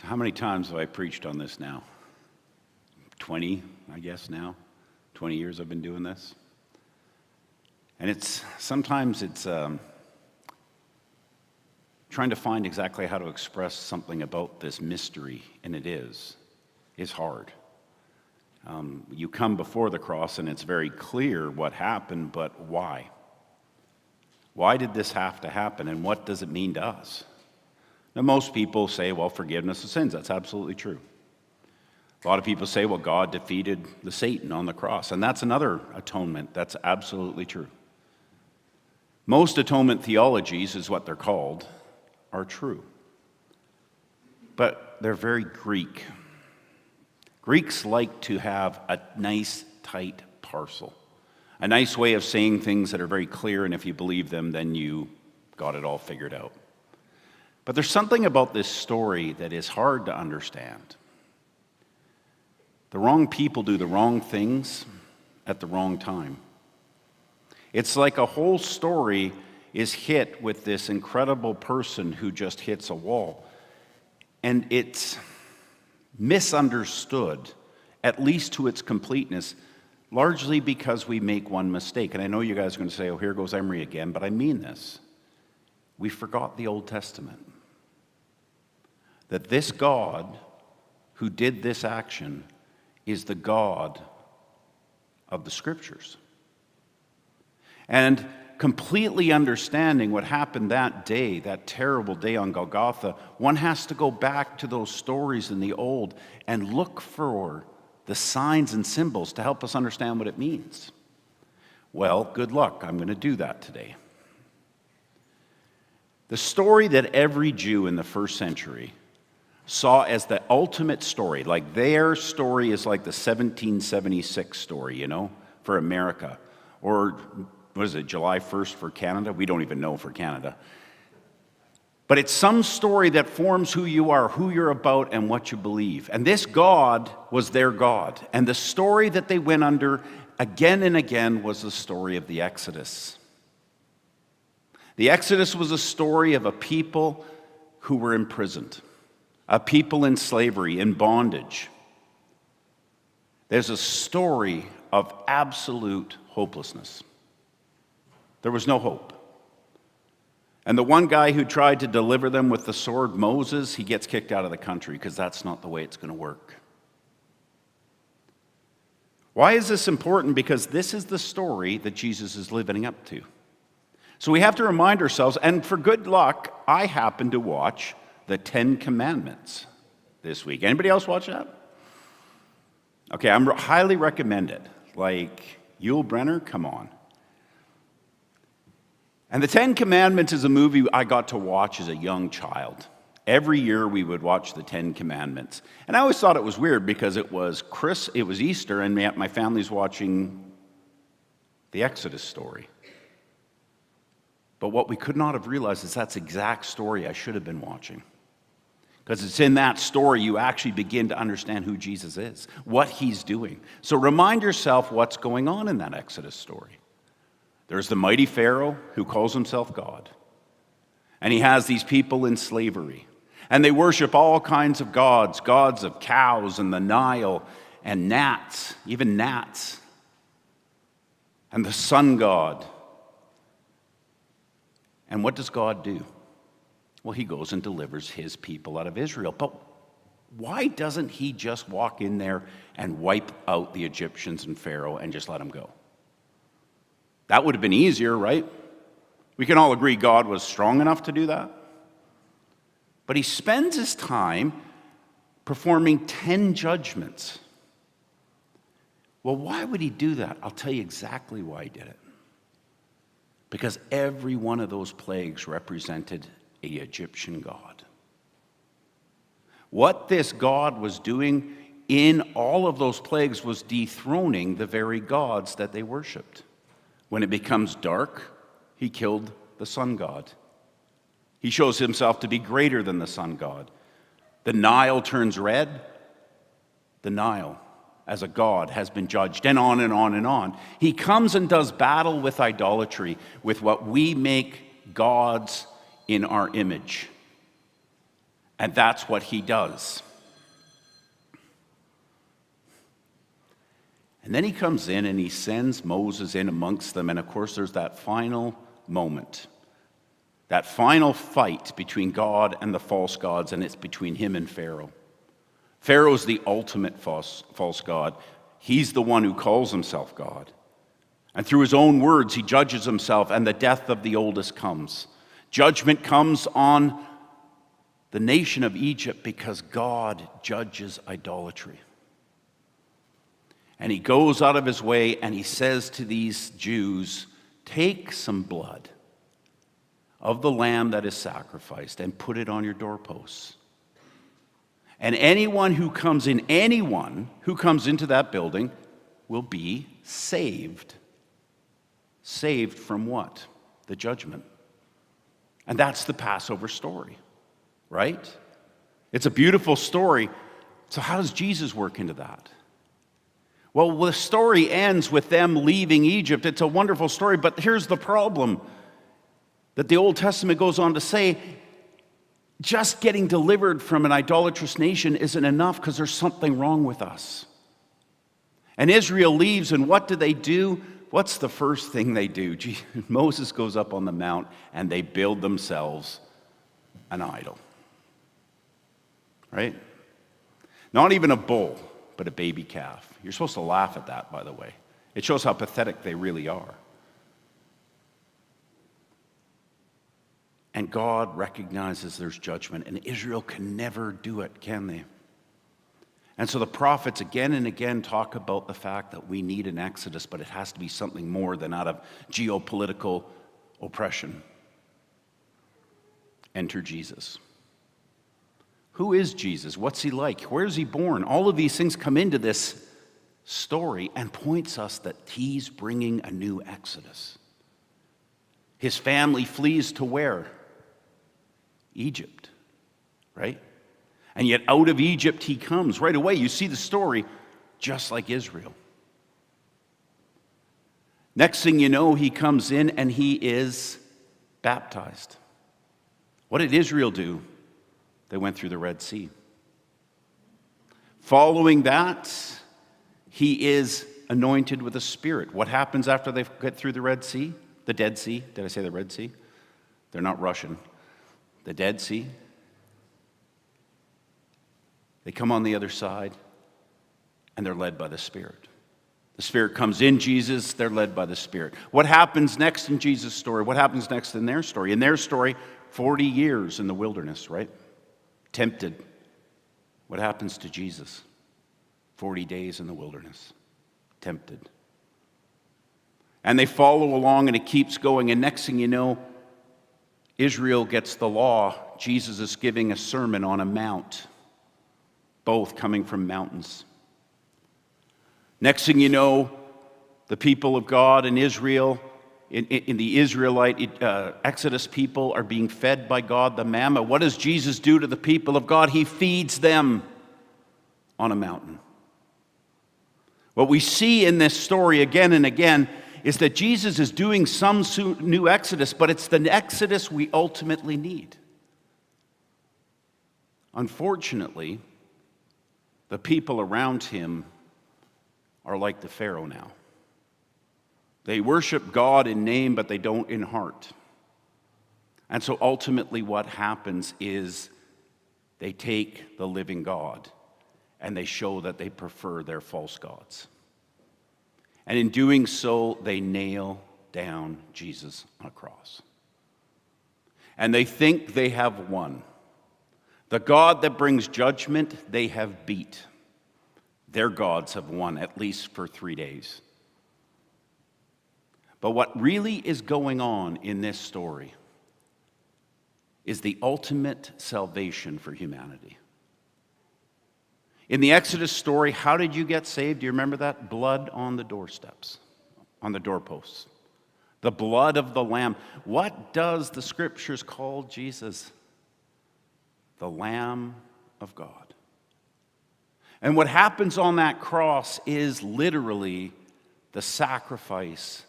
How many times have I preached on this now? 20, I guess now. 20 years I've been doing this. And sometimes it's trying to find exactly how to express something about this mystery, and it is hard. You come before the cross and it's very clear what happened, but why? Why did this have to happen, and what does it mean to us? Now, most people say, well, forgiveness of sins. That's absolutely true. A lot of people say, well, God defeated the Satan on the cross, and that's another atonement. That's absolutely true. Most atonement theologies, is what they're called, are true. But they're very Greek. Greeks like to have a nice, tight parcel. A nice way of saying things that are very clear, and if you believe them, then you got it all figured out. But there's something about this story that is hard to understand. The wrong people do the wrong things at the wrong time. It's like a whole story is hit with this incredible person who just hits a wall. And it's misunderstood, at least to its completeness, largely because we make one mistake. And I know you guys are going to say, oh, here goes Emery again, but I mean this. We forgot the Old Testament. That this God who did this action is the God of the Scriptures. And completely understanding what happened that day, that terrible day on Golgotha, one has to go back to those stories in the Old and look for the signs and symbols to help us understand what it means. Well, good luck. I'm going to do that today. The story that every Jew in the first century saw as the ultimate story, like their story is like the 1776 story, for America. Or, what is it, July 1st for Canada? We don't even know for Canada. But it's some story that forms who you are, who you're about, and what you believe. And this God was their God. And the story that they went under again and again was the story of the Exodus. The Exodus was a story of a people who were imprisoned, a people in slavery, in bondage. There's a story of absolute hopelessness. There was no hope. And the one guy who tried to deliver them with the sword, Moses, he gets kicked out of the country because that's not the way it's going to work. Why is this important? Because this is the story that Jesus is living up to. So we have to remind ourselves, and for good luck, I happened to watch the 10 Commandments this week. Anybody else watch that? Okay, I highly recommend it. Like, Yul Brynner, come on. And the 10 Commandments is a movie I got to watch as a young child. Every year we would watch the 10 Commandments. And I always thought it was weird because it was Easter, and my family's watching the Exodus story. But what we could not have realized is that's the exact story I should have been watching. Because it's in that story you actually begin to understand who Jesus is, what he's doing. So remind yourself what's going on in that Exodus story. There's the mighty Pharaoh who calls himself God. And he has these people in slavery. And they worship all kinds of gods of cows and the Nile and gnats, even gnats. And the sun god. And what does God do? Well, he goes and delivers his people out of Israel. But why doesn't he just walk in there and wipe out the Egyptians and Pharaoh and just let them go? That would have been easier, right? We can all agree God was strong enough to do that. But he spends his time performing 10 judgments. Well, why would he do that? I'll tell you exactly why he did it. Because every one of those plagues represented an Egyptian god. What this God was doing in all of those plagues was dethroning the very gods that they worshipped. When it becomes dark, he killed the sun god. He shows himself to be greater than the sun god. The Nile turns red. The Nile, as a god, has been judged, and on and on and on. He comes and does battle with idolatry, with what we make gods in our image. And that's what he does. And then he comes in and he sends Moses in amongst them. And of course, there's that final moment, that final fight between God and the false gods, and it's between him and Pharaoh. Pharaoh's the ultimate false god. He's the one who calls himself God. And through his own words, he judges himself, and the death of the oldest comes. Judgment comes on the nation of Egypt because God judges idolatry. And he goes out of his way and he says to these Jews, take some blood of the lamb that is sacrificed and put it on your doorposts. And anyone who comes into that building will be saved. Saved from what? The judgment. And that's the Passover story, right? It's a beautiful story. So how does Jesus work into that? Well, the story ends with them leaving Egypt. It's a wonderful story, but here's the problem that the Old Testament goes on to say. Just getting delivered from an idolatrous nation isn't enough because there's something wrong with us. And Israel leaves, and what do? What's the first thing they do? Moses goes up on the mount, and they build themselves an idol. Right? Not even a bull, but a baby calf. You're supposed to laugh at that, by the way. It shows how pathetic they really are. And God recognizes there's judgment, and Israel can never do it, can they? And so the prophets again and again talk about the fact that we need an exodus, but it has to be something more than out of geopolitical oppression. Enter Jesus. Who is Jesus? What's he like? Where is he born? All of these things come into this story and points us that he's bringing a new exodus. His family flees to where? Egypt, right? And yet out of Egypt he comes right away. You see the story just like Israel. Next thing you know, he comes in and he is baptized. What did Israel do? They went through the Red Sea. Following that, he is anointed with a Spirit. What happens after they get through the Red Sea? The Dead Sea. Did I say the Red Sea? They're not Russian. The Dead Sea. They come on the other side, and they're led by the Spirit. The Spirit comes in Jesus, they're led by the Spirit. What happens next in Jesus' story? What happens next in their story? In their story, 40 years in the wilderness, right? Tempted. What happens to Jesus? 40 days in the wilderness. Tempted. And they follow along, and it keeps going, and next thing you know, Israel gets the law. Jesus is giving a sermon on a mount, both coming from mountains. Next thing you know, the people of God in Israel, in the Israelite Exodus people, are being fed by God the manna. What does Jesus do to the people of God? He feeds them on a mountain. What we see in this story again and again is that Jesus is doing some new exodus, but it's the exodus we ultimately need. Unfortunately, the people around him are like the Pharaoh now. They worship God in name, but they don't in heart. And so ultimately what happens is they take the living God and they show that they prefer their false gods. And in doing so, they nail down Jesus on a cross. And they think they have won. The God that brings judgment, they have beat. Their gods have won, at least for 3 days. But what really is going on in this story is the ultimate salvation for humanity. In the Exodus story, how did you get saved? Do you remember that? Blood on the doorsteps, on the doorposts. The blood of the Lamb. What does the Scriptures call Jesus? The Lamb of God. And what happens on that cross is literally the sacrifice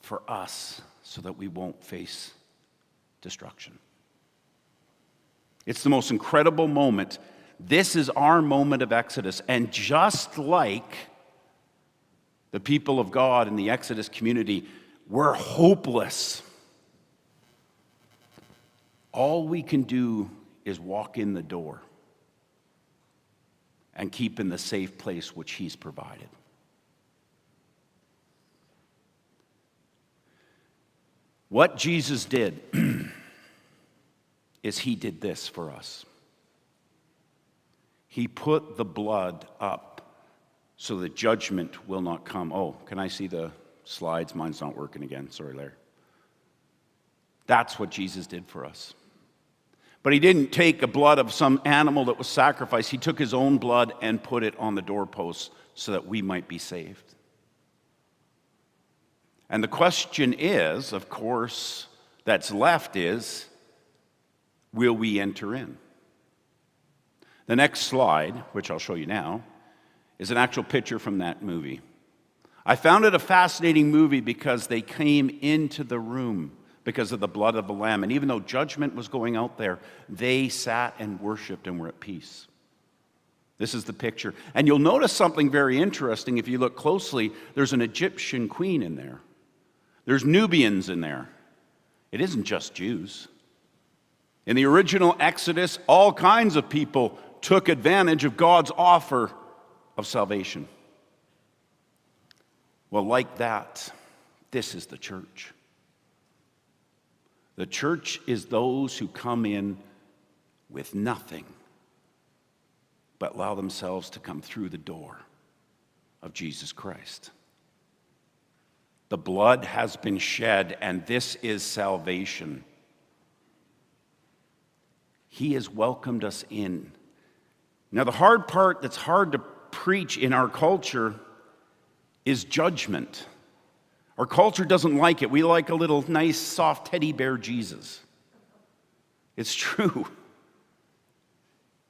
for us so that we won't face destruction. It's the most incredible moment. This is our moment of Exodus. And just like the people of God in the Exodus community, we're hopeless. All we can do is walk in the door and keep in the safe place which He's provided. What Jesus did is He did this for us. He put the blood up so that judgment will not come. Oh, can I see the slides? Mine's not working again. Sorry, Larry. That's what Jesus did for us. But He didn't take the blood of some animal that was sacrificed. He took His own blood and put it on the doorposts so that we might be saved. And the question is, of course, that's left is, will we enter in? The next slide, which I'll show you now, is an actual picture from that movie. I found it a fascinating movie because they came into the room because of the blood of the Lamb. And even though judgment was going out there, they sat and worshiped and were at peace. This is the picture. And you'll notice something very interesting if you look closely. There's an Egyptian queen in there. There's Nubians in there. It isn't just Jews. In the original Exodus, all kinds of people took advantage of God's offer of salvation. Well, like that, this is the church. The church is those who come in with nothing, but allow themselves to come through the door of Jesus Christ. The blood has been shed, and this is salvation. He has welcomed us in. Now, the hard part that's hard to preach in our culture is judgment. Our culture doesn't like it. We like a little nice, soft teddy bear Jesus. It's true.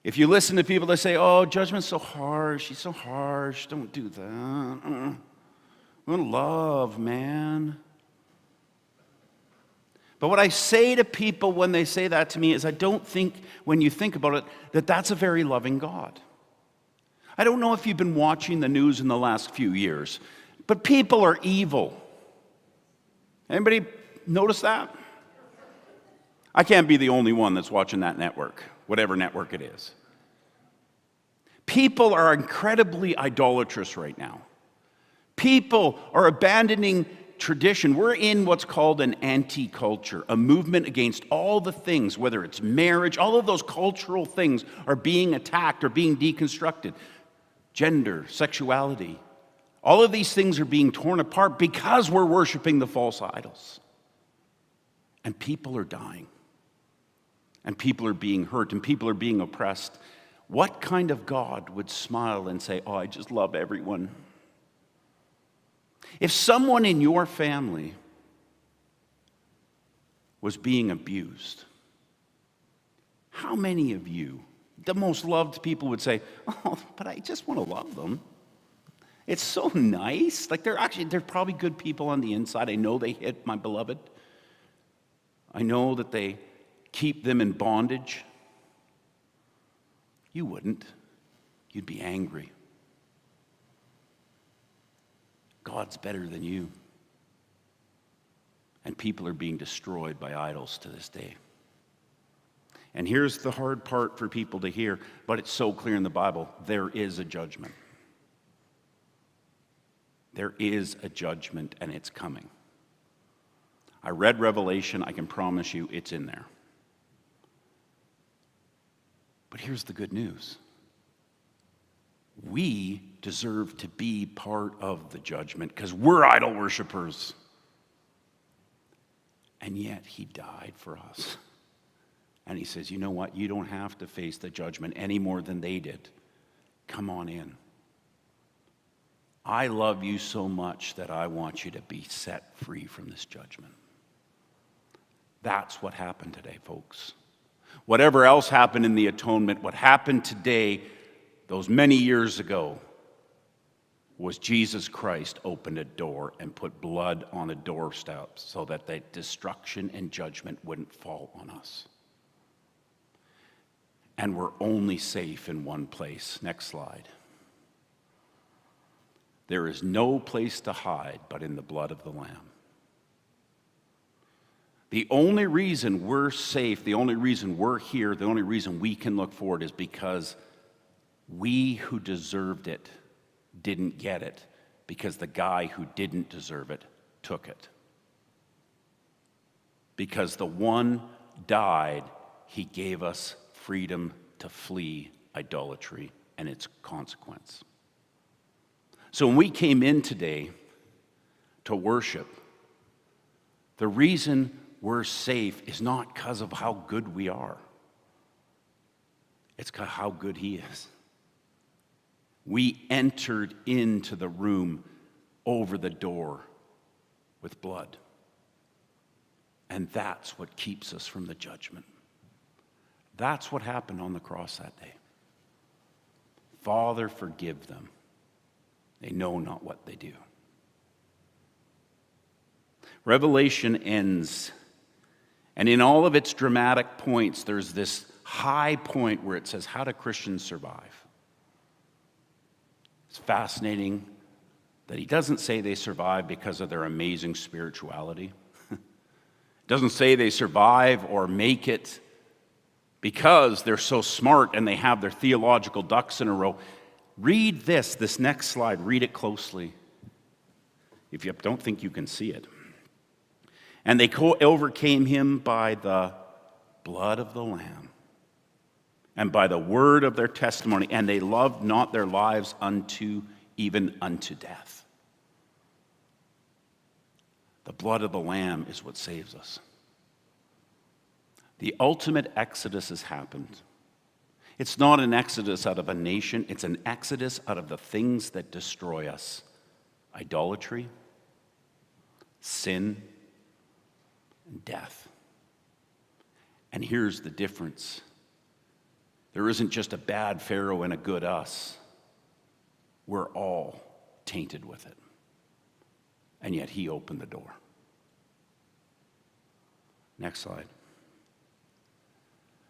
If you listen to people that say, oh, judgment's so harsh, He's so harsh, don't do that. We want love, man. But what I say to people when they say that to me is I don't think, when you think about it, that that's a very loving God. I don't know if you've been watching the news in the last few years, but people are evil. Anybody notice that? I can't be the only one that's watching that network, whatever network it is. People are incredibly idolatrous right now. People are abandoning tradition. We're in what's called an anti-culture, a movement against all the things, whether it's marriage, all of those cultural things are being attacked or being deconstructed. Gender, sexuality, all of these things are being torn apart because we're worshiping the false idols. And people are dying. And people are being hurt. And people are being oppressed. What kind of God would smile and say, oh, I just love everyone? If someone in your family was being abused, how many of you, the most loved people, would say, oh, but I just want to love them? It's so nice. Like they're probably good people on the inside. I know they hit my beloved. I know that they keep them in bondage. You wouldn't. You'd be angry. God's better than you. And people are being destroyed by idols to this day. And here's the hard part for people to hear, but it's so clear in the Bible. There is a judgment. There is a judgment, and it's coming. I read Revelation. I can promise you it's in there. But here's the good news. We deserve to be part of the judgment because we're idol worshipers. And yet He died for us. And He says, you know what? You don't have to face the judgment any more than they did. Come on in. I love you so much that I want you to be set free from this judgment. That's what happened today, folks. Whatever else happened in the atonement, what happened today, those many years ago, was Jesus Christ opened a door and put blood on a doorstep so that the destruction and judgment wouldn't fall on us. And we're only safe in one place. Next slide. There is no place to hide but in the blood of the Lamb. The only reason we're safe, the only reason we're here, the only reason we can look forward is because we who deserved it didn't get it, because the guy who didn't deserve it took it. Because the one died, he gave us freedom to flee idolatry and its consequence. So when we came in today to worship, the reason we're safe is not because of how good we are. It's because how good he is. We entered into the room over the door with blood. And that's what keeps us from the judgment. That's what happened on the cross that day. Father, forgive them. They know not what they do. Revelation ends, and in all of its dramatic points, there's this high point where it says, how do Christians survive? It's fascinating that he doesn't say they survive because of their amazing spirituality. It doesn't say they survive or make it because they're so smart and they have their theological ducks in a row. Read this next slide, read it closely. If you don't think you can see it. And they overcame him by the blood of the Lamb and by the word of their testimony, and they loved not their lives even unto death. The blood of the Lamb is what saves us. The ultimate exodus has happened. It's not an exodus out of a nation, it's an exodus out of the things that destroy us. Idolatry, sin, and death. And here's the difference. There isn't just a bad Pharaoh and a good us. We're all tainted with it. And yet he opened the door. Next slide.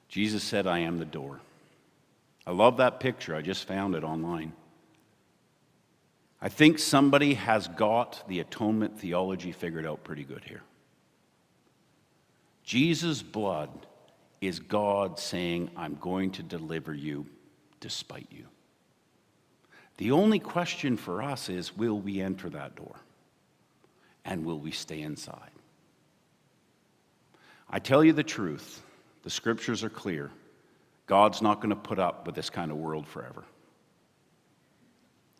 Jesus said, I am the door. I love that picture. I just found it online. I think somebody has got the atonement theology figured out pretty good here. Jesus' blood is God saying, I'm going to deliver you despite you. The only question for us is, will we enter that door? And will we stay inside? I tell you the truth, the scriptures are clear. God's not going to put up with this kind of world forever.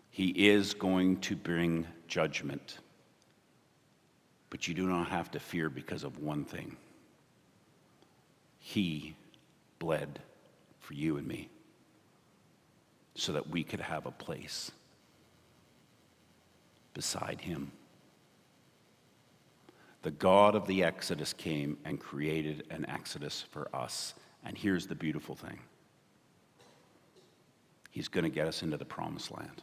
He is going to bring judgment. But you do not have to fear because of one thing. He bled for you and me so that we could have a place beside him. The God of the Exodus came and created an Exodus for us. And here's the beautiful thing. He's going to get us into the promised land.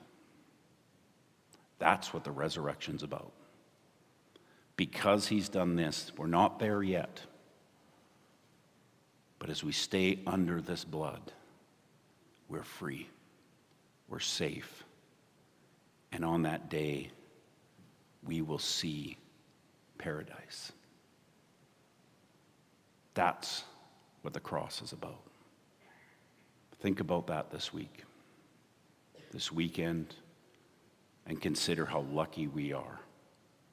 That's what the resurrection's about. Because he's done this, we're not there yet. But as we stay under this blood, we're free. We're safe. And on that day, we will see paradise. That's what the cross is about. Think about that this week, this weekend, and consider how lucky we are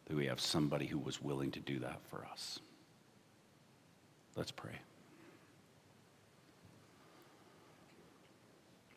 that we have somebody who was willing to do that for us. Let's pray.